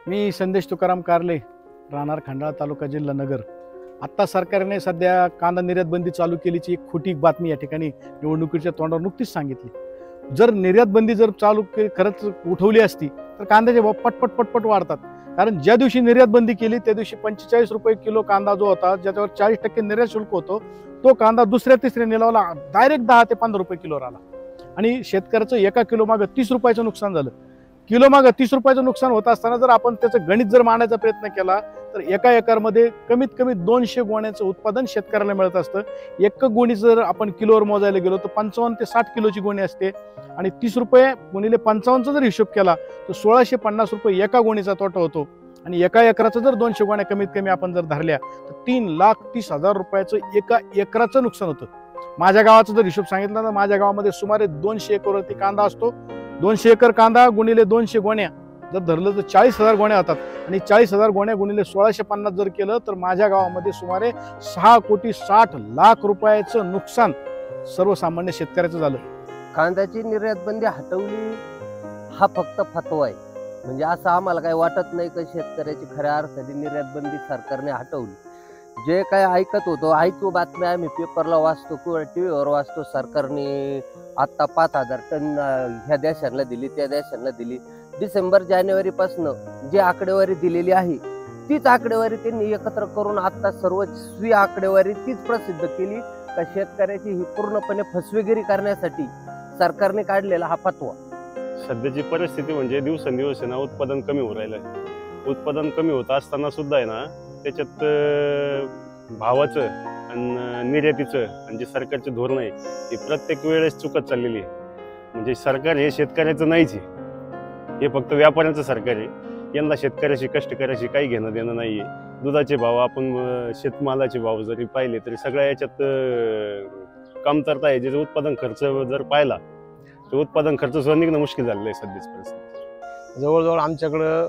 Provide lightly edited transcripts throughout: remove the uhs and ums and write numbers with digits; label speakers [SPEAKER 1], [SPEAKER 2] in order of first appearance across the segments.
[SPEAKER 1] मी संदेश तुकाराम कारले, राहणार खंडाळा तालुका जिल्हा नगर। आत्ता सरकारने सध्या कांदा निर्यात बंदी चालू केल्याची एक खोटी बातमी या ठिकाणी निवडणुकीच्या तोंडावर नुकतीच सांगितली। जर निर्यात बंदी जर चालू खरंच उठवली असती तर कांद्याचे भाव पटपट पटपट वाढतात। कारण ज्या दिवशी निर्यात बंदी केली त्या दिवशी 45 रुपये किलो कांदा जो होता, ज्याच्यावर 40% निर्यात शुल्क होतो, तो कांदा दुसऱ्या तिसऱ्या निलावाला डायरेक्ट 10 ते 15 रुपये किलोवर आला आणि शेतकऱ्याचं एका किलो मागे 30 रुपयाचं नुकसान झालं। किलो मागे 30 रुपयाचं नुकसान होत असताना जर आपण त्याचं गणित जर मांडायचा प्रयत्न केला तर एका एकरमध्ये कमीत कमी 200 गोण्याचं उत्पादन शेतकऱ्याला मिळत असतं। एक गोणी जर आपण किलोवर मोजायला गेलो तर 55 ते 60 किलोची गोणी असते आणि 30 रुपये गुणिले 55 जर हिशोब केला तर 1650 रुपये एका गोणीचा तोटा होतो। आणि एका एकराचं जर 200 गोण्या कमीत कमी आपण जर धरल्या तर 3,30,000 रुपयाचं एका एकराचं नुकसान होतं। माझ्या गावाचा जर हिशोब सांगितला तर माझ्या गावामध्ये सुमारे 200 एकरवरती कांदा असतो। 200 एकर कांदा गुणिले 200 गोण्या जर धरलं तर 40,000 गोण्या होतात आणि 40,000 गोण्या गुणिले 1650 जर केलं तर माझ्या गावामध्ये सुमारे 6,60,00,000 रुपयाचं नुकसान सर्वसामान्य शेतकऱ्याचं झालं।
[SPEAKER 2] कांद्याची निर्यात बंदी हटवली हा फक्त फतवा आहे, म्हणजे असं आम्हाला काही वाटत नाही की शेतकऱ्याची खऱ्या अर्थाने निर्यात बंदी सरकारने हटवली। जे काय ऐकत होतो ऐकू बातम्या आम्ही पेपरला वाचतो किंवा टीव्हीवर वाचतो, सरकारने आता 5,000 टन ह्या देशांना दिली त्या देशांना दिली। डिसेंबर जानेवारी पासून जी आकडेवारी दिलेली आहे तीच आकडेवारी त्यांनी एकत्र करून आता सर्वस्वी आकडेवारी तीच प्रसिद्ध केली का शेतकऱ्याची ही पूर्णपणे फसवेगिरी करण्यासाठी सरकारने काढलेला हा फतवा।
[SPEAKER 3] सध्याची परिस्थिती म्हणजे दिवसेंदिवस आहे ना उत्पादन कमी होऊ राहिलं। उत्पादन कमी होत असताना सुद्धा आहे ना त्याच्यात भावाचं आणि निर्यातीचं आणि जे सरकारचे धोरण आहे ते प्रत्येक वेळेस चुकत चाललेली आहे। म्हणजे सरकार हे शेतकऱ्याचं नाहीच आहे, हे फक्त व्यापाऱ्यांचं सरकार आहे। यंदा शेतकऱ्याशी कष्टकऱ्याशी काही घेणं देणं नाहीये। दुधाचे भाव आपण शेतमालाचे भाव जरी पाहिले तरी सगळ्या याच्यात कमतरता आहे। जे उत्पादन खर्च जर पाहिला तर उत्पादन खर्च सुद्धा निघणं मुश्किल झालेलं आहे सध्याची परिस्थिती।
[SPEAKER 4] जवळजवळ आमच्याकडं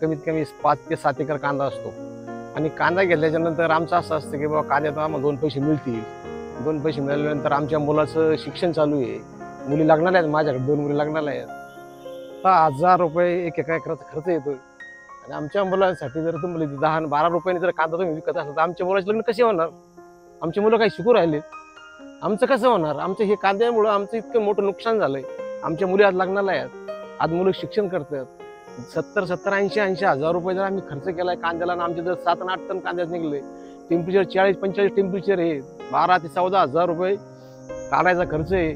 [SPEAKER 4] कमीत कमी 5 ते 7 एकर कांदा असतो आणि कांदा घेतल्याच्या नंतर आमचं असं असतं की बाबा कांद्यात आम्हाला 2 पैसे मिळतील। 2 पैसे मिळाल्यानंतर आमच्या मुलाचं शिक्षण चालू आहे, मुली लागणार आहेत, माझ्याकडे 2 मुली लागणार आहेत। 10,000 रुपये एका एकराचा खर्च येतोय आणि आमच्या मुलांसाठी जर तुम्ही 10-12 रुपयांनी जर कांदा तुम्ही विकत असाल तर आमच्या मुलाचे लग्न कसे होणार? आमची मुलं काही शिकू राहिले, आमचं कसं होणार? आमचं हे कांद्यामुळं आमचं इतकं मोठं नुकसान झालंय। आमच्या मुली आज लग्नाला आहेत, आज मुलं शिक्षण करतात। 70-70, 80-80 हजार रुपये जर आम्ही खर्च केलाय कांद्याला आणि आमचे जर 7 आणि 8 टन कांद्याच निघले, टेम्परेचर 40-45 टेम्परेचर आहे, 12 ते 14 हजार रुपये काढायचा खर्च आहे,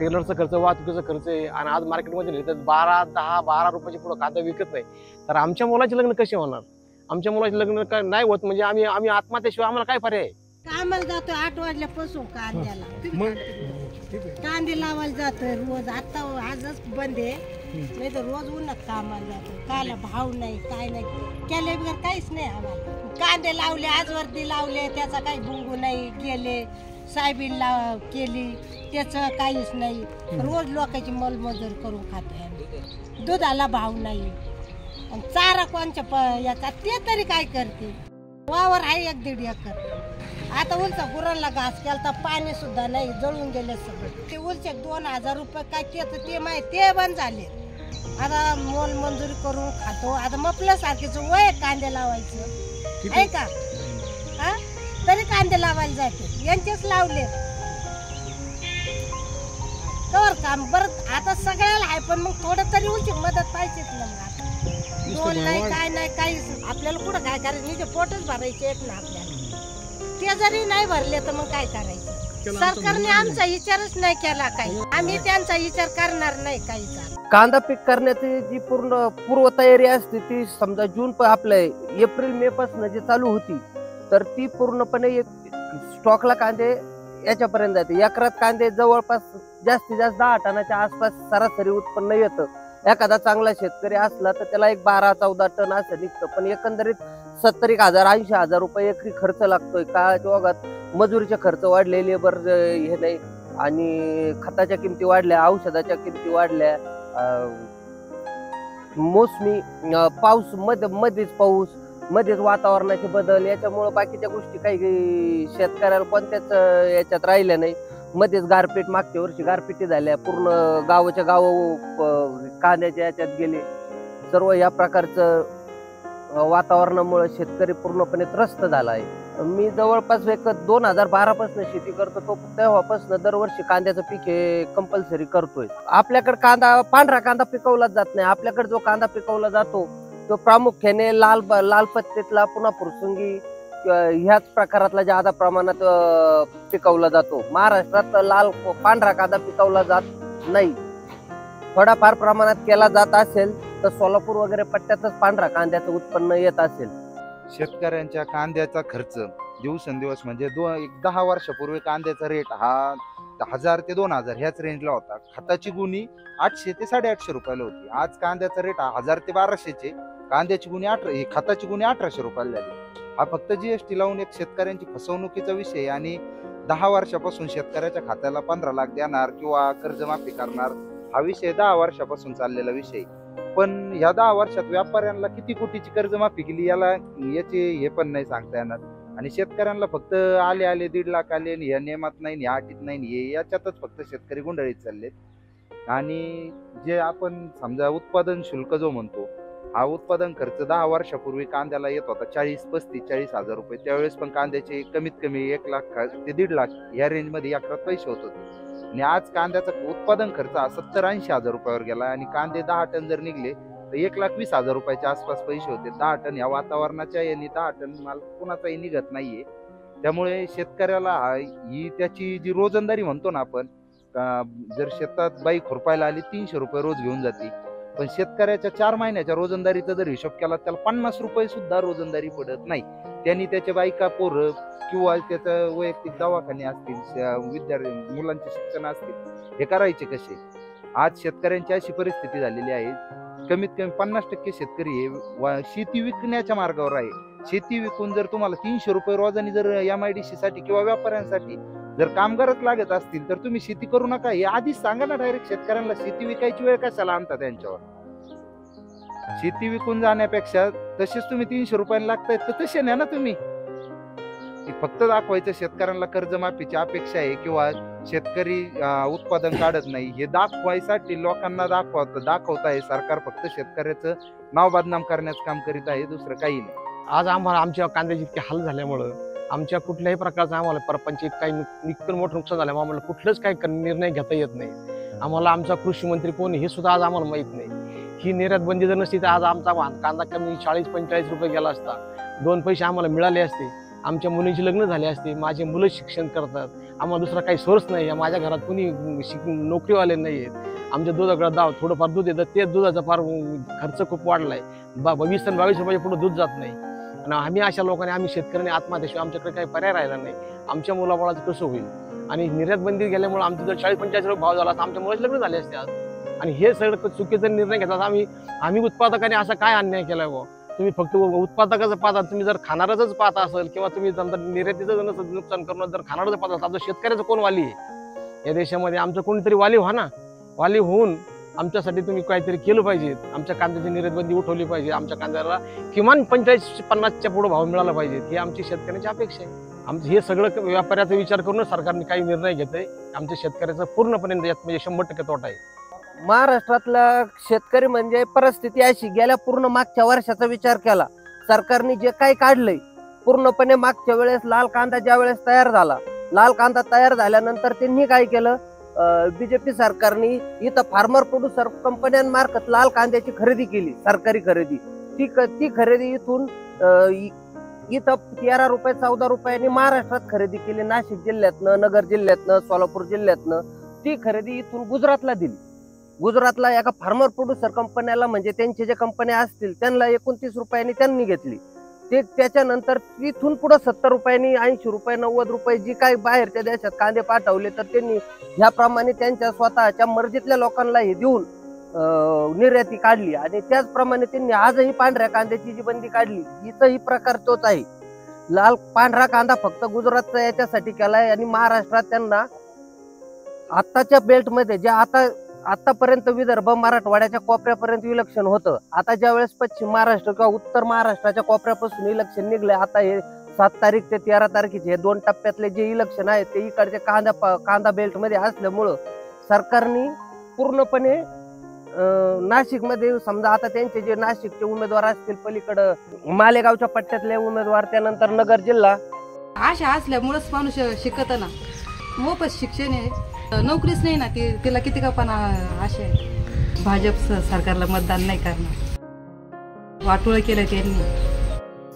[SPEAKER 4] टेलरचा खर्च, वाहतुकीचा खर्च आहे आणि आज मार्केटमध्ये नेतात 12 रुपयाचे पुढे कांदा विकत नाही। तर आमच्या मुलाचे लग्न कसे होणार? आमच्या मुलाचे लग्न काय नाही होत म्हणजे आम्ही आत्महत्येशिवाय आम्हाला काय पर्याय?
[SPEAKER 5] कामाला जातोय 8 वाजल्यापासून कांद्याला, कांदे लावायला जातोय रोज। आता आजच बंद आहे, नाही तर रोज उन्हात कामाला जातोय। काला भाव नाही काय नाही, केले बिगर काहीच नाही आम्हाला। कांदे लावले, आज वरती लावले, त्याचा काही बुंगू नाही गेले, सायबीन केली त्याचं काहीच नाही। रोज लोकांची मलमजूर करून खातोय आम्ही। दुधाला भाव नाही आणि चारा कोणच्या याचा ते तरी काय करते? वावर आहे 1-1.5 एकर। आता उलचा गुरांना घास केला तर पाणी सुद्धा नाही, जळून गेले सगळं। ते उलचे 2,000 रुपये काय त्याचं ते माहिती ते बंद झाले। आता मोल मंजुरी करून खातो। आता मपल्यासारखेच वय कांदे लावायचं आहे का? हा तरी कांदे लावायला जाते, यांचेच लावले कवर काम बरं। आता सगळ्याला आहे पण मग थोडं तरी उलची मदत पाहिजेच ना। मग नाही काय नाही काहीच आपल्याला कुठं काय करायचं, निजे पोटच भरायचे आहेत ना आपल्याला। ते जरी नाही भरले तर मग काय करायचं? सरकारने आमचा विचारच नाही केला काही, आम्ही त्यांचा विचार करणार नाही काहीचा।
[SPEAKER 2] कांदा पीक करण्याची जी पूर्ण पूर्वतयारी असते ती समजा जून आपल्या एप्रिल-मे पासून जी चालू होती तर ती पूर्णपणे एक स्टॉकला कांदे याच्यापर्यंत जाते। एकरात कांदे जवळपास जास्तीत जास्त 10 टनाच्या आसपास सरासरी उत्पन्न येतं। एखादा चांगला शेतकरी असला तर त्याला एक 12-14 टन असं निघतं, पण एकंदरीत 70,000 80,000 रुपये एकरी खर्च लागतोय। काळाच्या ओघात मजुरीचे खर्च वाढले, लेबर हे नाही आणि खताच्या किमती वाढल्या, औषधाच्या किमती वाढल्या, मोसमी पाऊस मध्येच पाऊस, मध्येच वातावरणाचे बदल, याच्यामुळे बाकीच्या गोष्टी काही शेतकऱ्याला कोणत्याच याच्यात राहिल्या नाही। मध्येच गारपीट, मागच्या वर्षी गारपिटी झाल्या, पूर्ण गावाच्या गाव कांद्याच्या याच्यात गेले। सर्व या प्रकारचं वातावरणामुळे शेतकरी पूर्णपणे त्रस्त झाला आहे. मी जवळपास 2012 पासून शेती करतो, तो तेव्हापासून दरवर्षी कांद्याचं पीक हे कंपल्सरी करतोय. आपल्याकडे पांढरा कांदा पिकवला जात नाही. आपल्याकडे जो कांदा पिकवला जातो तो प्रामुख्याने लाल पत्तीतला, पुन्हा फुरसुंगी ह्याच प्रकारातला ज्यादा प्रमाणात पिकवला जातो. महाराष्ट्रात पांढरा कांदा पिकवला जात नाही. थोडाफार प्रमाणात केला जात असेल तर सोलापूर वगैरे पट्ट्यातच पांढरा कांद्याचं उत्पन्न येत असेल.
[SPEAKER 6] शेतकऱ्यांच्या कांद्याचा खर्च दिवसेंदिवस म्हणजे 10 वर्षापूर्वी कांद्याचा रेट हा 1000 ते 2000 ह्याच रेंजला होता. खताची गुणी 800 ते 850 रुपयाला होती. आज कांद्याचा रेट 1000 ते 1200चे, कांद्याची गुणी खताची गुणी 1800 रुपयाला झाली. हा फक्त GST लावून एक शेतकऱ्यांची फसवणुकीचा विषय आणि 10 वर्षापासून शेतकऱ्याच्या खात्याला 15 लाख देणार किंवा कर्जमाफी करणार हा विषय 10 वर्षापासून चाललेला विषय. पण ह्या 10 वर्षात व्यापाऱ्यांना किती कोटीची कर्जमाफी केली याचे हे पण नाही सांगता येणार. आणि शेतकऱ्यांना फक्त आले 1.5 लाख आले, ह्या नियमात नाही, ह्या अटीत नाही, याच्यातच फक्त शेतकरी गुंडाळीत चाललेत. आणि जे आपण समजा उत्पादन शुल्क जो म्हणतो, हा उत्पादन खर्च 10 वर्षापूर्वी कांद्याला येत होता 40 हजार रुपये. त्यावेळेस पण कांद्याचे कमीत कमी 1 लाख ते 1.5 लाख या रेंजमध्ये एकरात पैसे होत होते. आणि आज कांद्याचा उत्पादन खर्च हा 70-80 हजार रुपयावर गेला. आणि कांदे 10 टन जर निघले तर 1,20,000 रुपयाच्या आसपास पैसे होते. 10 टन ह्या वातावरणाच्या याने 10 टन माल कुणाचाही निघत नाहीये. त्यामुळे शेतकऱ्याला ही त्याची जी रोजंदारी म्हणतो ना आपण, जर शेतात बाई खुरपायला आली 300 रुपये रोज घेऊन जाते. पण शेतकऱ्याच्या 4 महिन्याच्या रोजंदारीचा जर हिशोब केला त्याला 50 रुपये सुद्धा रोजंदारी पडत नाही. त्यांनी त्याच्या बायका, पोरं किंवा त्याचं वैयक्तिक दवाखाने असतील, मुलांचे शिक्षण असतील, हे करायचे कसे? आज शेतकऱ्यांची अशी परिस्थिती झालेली आहे, कमीत कमी 50% शेतकरी हे शेती विकण्याच्या मार्गावर आहे. शेती विकून जर तुम्हाला 300 रुपये रोजानी जर MIDC साठी किंवा व्यापाऱ्यांसाठी जर कामगारच लागत असतील तर तुम्ही शेती करू नका. हे आधीच सांगा ना डायरेक्ट शेतकऱ्यांना. शेती विकायची वेळ कशाला आणता त्यांच्यावर? शेती विकून जाण्यापेक्षा तसेच तुम्ही 300 रुपयाला लागतायत तर तसे न्या ना तुम्ही. फक्त दाखवायचं शेतकऱ्यांना कर्जमाफीची अपेक्षा आहे किंवा शेतकरी उत्पादन काढत नाही, हे दाखवायसाठी लोकांना दाखवत आहे सरकार. फक्त शेतकऱ्याचं नाव बदनाम करण्याचं काम करीत आहे, दुसरं काही नाही.
[SPEAKER 4] आज आम्हाला आमच्या कांद्याचे इतके हाल झाल्यामुळं आमच्या कुठल्याही प्रकारचं आम्हाला परपंचित काही इतकं मोठं नुकसान झाल्यामुळे आम्हाला कुठलंच काही निर्णय घेता येत नाही. आम्हाला आमचा कृषी मंत्री कोण हे सुद्धा आज आम्हाला माहीत नाही. ही निर्यात बंदी जर नसती तर आज आमचा कांदा कमी 40-45 रुपये गेला असता. 2 पैसे आम्हाला मिळाले असते. आमच्या मुलींची लग्न झाले असते. माझे मुलं शिक्षण करतात. आम्हाला दुसरा काही सोर्स नाही. माझ्या घरात कोणी नोकरीवाले नाही आहेत. आमच्या दुधाकडे थोडंफार दूध येतं, ते दुधाचा फार खर्च खूप वाढलाय. 20 आणि 22 रुपयाच्या पुढे दूध जात नाही. आणि आम्ही अशा लोकांनी, आम्ही शेतकऱ्यांनी आत्महत्याशिवाय आमच्याकडे काही पर्याय राहिला नाही. आमच्या मुलाबाळाचं कसं होईल? आणि निर्यात बंदी गेल्यामुळे आमचं जर 40-45 रुपये भाव झाला तर आमच्या मुलाचे लग्न झाले असते आज. आणि हे सगळं चुकीचा निर्णय घेतात. आम्ही उत्पादकाने असा काय अन्याय केलाय बुवा? तुम्ही फक्त उत्पादकाचं पाहता, तुम्ही जर खाणारच पाहता असेल किंवा तुम्ही समजा निर्यातीचं नुकसान करून जर खाणारच पाहता असाल तर शेतकऱ्याचं कोण वाली आहे या देशामध्ये? आमचं कोणीतरी वाली व्हा ना. वाली होऊन आमच्यासाठी तुम्ही काहीतरी केलं पाहिजे. आमच्या कांद्याची निर्यात बंदी उठवली पाहिजे. आमच्या कांद्याला किमान 45-50च्या पुढे भाव मिळाला पाहिजे, ही आमची शेतकऱ्यांची अपेक्षा आहे. आमचं हे सगळं व्यापाऱ्याचा विचार करूनच सरकारने काही निर्णय घेतोय. आमच्या शेतकऱ्याचा पूर्णपणे यात म्हणजे 100% तोटा आहे.
[SPEAKER 2] महाराष्ट्रातला शेतकरी म्हणजे परिस्थिती अशी, गेल्या पूर्ण मागच्या वर्षाचा विचार केला सरकारने जे काही काढलंय पूर्णपणे मागच्या वेळेस लाल कांदा ज्या वेळेस तयार झाला, लाल कांदा तयार झाल्यानंतर त्यांनी काय केलं, BJP सरकारने इथं फार्मर प्रोड्युसर कंपन्यांमार्फत लाल कांद्याची खरेदी केली, सरकारी खरेदी. ती खरेदी इथून इथं 13 रुपये 14 रुपयांनी महाराष्ट्रात खरेदी केली. नाशिक जिल्ह्यातनं, नगर जिल्ह्यातनं, सोलापूर जिल्ह्यातनं ती खरेदी इथून गुजरातला दिली. गुजरातला एका फार्मर प्रोड्युसर कंपन्याला, म्हणजे त्यांचे जे कंपन्या असतील त्यांना 29 रुपयांनी त्यांनी घेतली. ते त्याच्यानंतर तिथून पुढे 70 रुपयांनी, 80 रुपये, 90 रुपये जी काही बाहेरच्या देशात कांदे पाठवले तर त्यांनी ह्याप्रमाणे त्यांच्या स्वतःच्या मर्जीतल्या लोकांना हे देऊन निर्याती काढली. आणि त्याचप्रमाणे त्यांनी आजही पांढऱ्या कांद्याची जी बंदी काढली, इथंही प्रकार तोच आहे. पांढरा कांदा फक्त गुजरातचा याच्यासाठी केलाय. आणि महाराष्ट्रात त्यांना आत्ताच्या बेल्टमध्ये जे आतापर्यंत विदर्भ मराठवाड्याच्या कोपऱ्यापर्यंत इलेक्शन होतं, आता ज्या वेळेस पश्चिम महाराष्ट्र किंवा उत्तर महाराष्ट्राच्या कोपऱ्यापासून इलेक्शन निघले, आता हे 7 तारीख ते 13 तारखेचे हे 2 टप्प्यातले जे इलेक्शन आहे ते इकडचे कांदा बेल्ट मध्ये असल्यामुळं सरकारने पूर्णपणे नाशिकमध्ये समजा आता त्यांचे जे नाशिकचे उमेदवार असतील, पलीकडं मालेगावच्या पट्ट्यातले उमेदवार, त्यानंतर नगर जिल्हा,
[SPEAKER 7] आशा असल्यामुळेच माणूस शिकत ना. मोफत शिक्षण आहे, नोकरीच नाही ना, तिला किती का पण आशा आहे. भाजप सरकारला मतदान नाही करणार, वाटोळं केलं त्यांनी.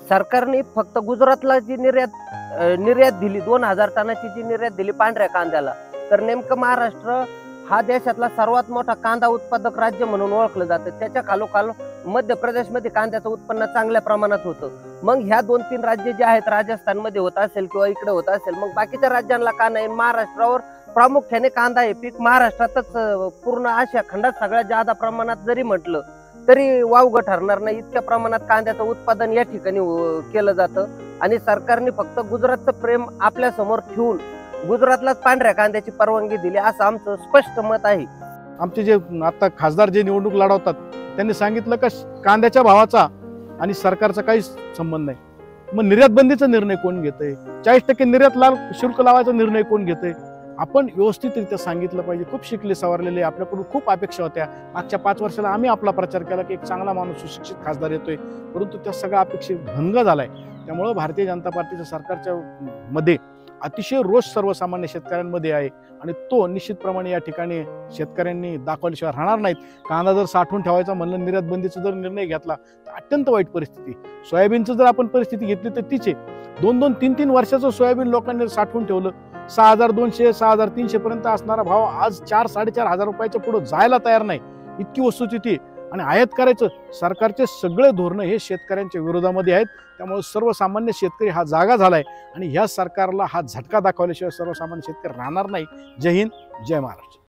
[SPEAKER 2] सरकारने फक्त गुजरातला जी निर्यात दिली 2000 टनाची जी निर्यात दिली पांढऱ्या कांद्याला, तर नेमकं महाराष्ट्र हा देशातला सर्वात मोठा कांदा उत्पादक राज्य म्हणून ओळखलं जातं. त्याच्या खालोखाल मध्य प्रदेशमध्ये कांद्याचं उत्पन्न चांगल्या प्रमाणात होतं. मग ह्या 2-3 राज्य जे आहेत, राजस्थानमध्ये होत असेल किंवा इकडे होत असेल, मग बाकीच्या राज्यांना का नाही? महाराष्ट्रावर प्रामुख्याने कांदा हे पीक महाराष्ट्रातच पूर्ण आशिया खंडात सगळ्यात जादा प्रमाणात जरी म्हटलं तरी वावगं ठरणार नाही. इतक्या प्रमाणात कांद्याचं उत्पादन या ठिकाणी केलं जातं. आणि सरकारने फक्त गुजरातचं प्रेम आपल्या समोर ठेवून गुजरातलाच पांढऱ्या कांद्याची परवानगी दिली, असं आमचं स्पष्ट मत आहे.
[SPEAKER 1] आमचे जे आता खासदार जे निवडणूक लढवतात त्यांनी सांगितलं का कांद्याच्या भावाचा आणि सरकारचा काहीच संबंध नाही. मग निर्यात बंदीचा निर्णय कोण घेतोय? 40% निर्यात शुल्क लावायचा निर्णय कोण घेतोय? आपण व्यवस्थितरित्या सांगितलं पाहिजे. खूप शिकले सवरलेले, आपल्याकडून खूप अपेक्षा होत्या. मागच्या 5 वर्षाला आम्ही आपला प्रचार केला की एक चांगला माणूस सुशिक्षित खासदार येतोय, परंतु त्या सगळ्या अपेक्षित भंग झालाय. त्यामुळं भारतीय जनता पार्टीच्या सरकारच्या मध्ये अतिशय रोष सर्वसामान्य शेतकऱ्यांमध्ये आहे आणि तो निश्चितप्रमाणे या ठिकाणी शेतकऱ्यांनी दाखवल्याशिवाय राहणार नाहीत. कांदा जर साठवून ठेवायचा म्हणलं, निर्यात बंदीचा जर निर्णय घेतला तर अत्यंत वाईट परिस्थिती. सोयाबीनचं जर आपण परिस्थिती घेतली तर तीच आहे. 2-2, 3-3 वर्षाचं सोयाबीन लोकांनी साठवून ठेवलं. 6200, 6300 पर्यंत असणारा भाव आज 4-4.5 रुपयाच्या पुढे जायला तयार नाही, इतकी वस्तुस्थिती. आणि आयात करायचं, सरकारचे सगळे धोरणं हे शेतकऱ्यांच्या विरोधामध्ये आहेत. त्यामुळे सर्वसामान्य शेतकरी हा जागा झालाय आणि ह्या सरकारला हा झटका दाखवल्याशिवाय सर्वसामान्य शेतकरी राहणार नाही. जय हिंद, जय महाराष्ट्र.